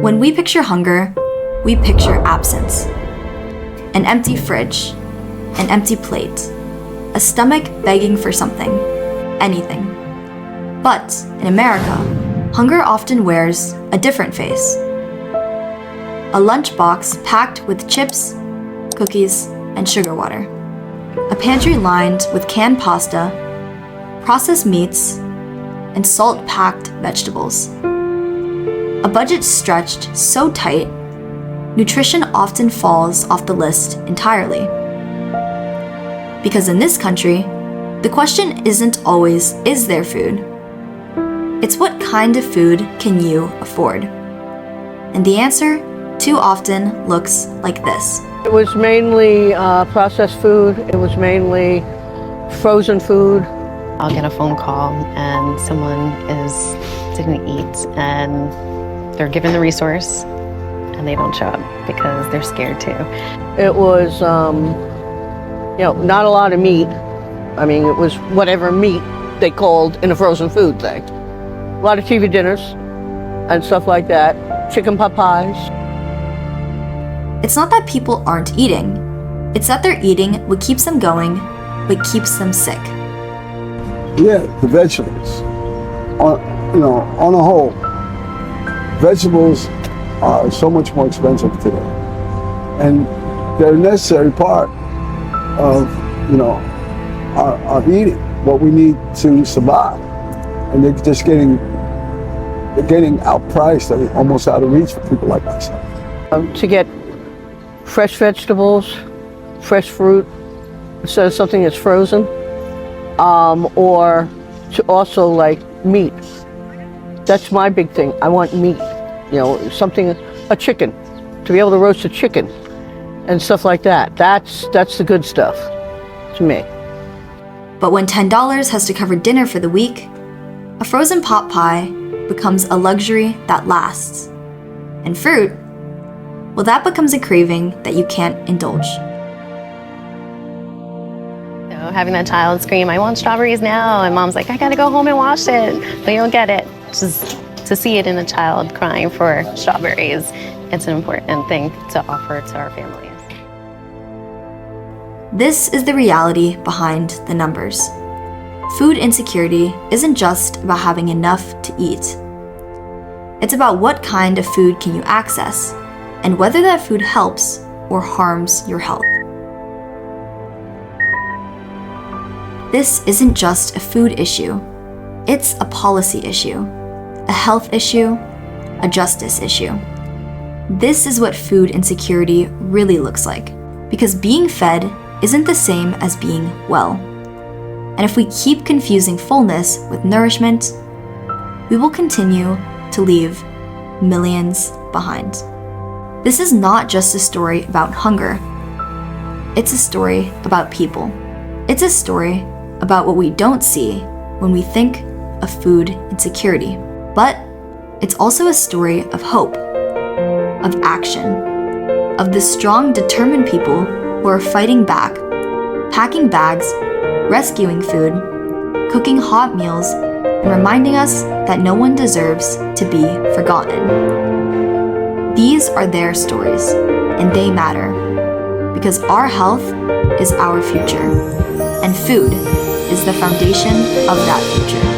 When we picture hunger, we picture absence. An empty fridge, an empty plate, a stomach begging for something, anything. But in America, hunger often wears a different face. A lunchbox packed with chips, cookies, and sugar water. A pantry lined with canned pasta, processed meats, and salt-packed vegetables. A budget stretched so tight, nutrition often falls off the list entirely. Because in this country, the question isn't always, is there food? It's what kind of food can you afford? And the answer too often looks like this. It was mainly processed food. It was mainly frozen food. I'll get a phone call and someone didn't eat and they're given the resource and they don't show up because they're scared to. It was, not a lot of meat. I mean, it was whatever meat they called in a frozen food thing. A lot of TV dinners and stuff like that. Chicken pot pies. It's not that people aren't eating. It's that they're eating what keeps them going, but keeps them sick. Yeah, the vegetables. On a whole, vegetables are so much more expensive today. And they're a necessary part of, our eating, what we need to survive. And they're getting outpriced, almost out of reach for people like myself. To get fresh vegetables, fresh fruit, instead of something that's frozen, or to also like meat. That's my big thing. I want meat, a chicken, to be able to roast a chicken and stuff like that. That's the good stuff to me. But when $10 has to cover dinner for the week, a frozen pot pie becomes a luxury that lasts. And fruit, well, that becomes a craving that you can't indulge. So having that child scream, "I want strawberries now," and mom's like, "I gotta go home and wash it," but you don't get it. Just to see it in a child crying for strawberries, it's an important thing to offer to our families. This is the reality behind the numbers. Food insecurity isn't just about having enough to eat. It's about what kind of food can you access, and whether that food helps or harms your health. This isn't just a food issue. It's a policy issue, a health issue, a justice issue. This is what food insecurity really looks like, because being fed isn't the same as being well. And if we keep confusing fullness with nourishment, we will continue to leave millions behind. This is not just a story about hunger. It's a story about people. It's a story about what we don't see when we think of food insecurity. But it's also a story of hope, of action, of the strong, determined people who are fighting back, packing bags, rescuing food, cooking hot meals, and reminding us that no one deserves to be forgotten. These are their stories, and they matter, because our health is our future, and food is the foundation of that future.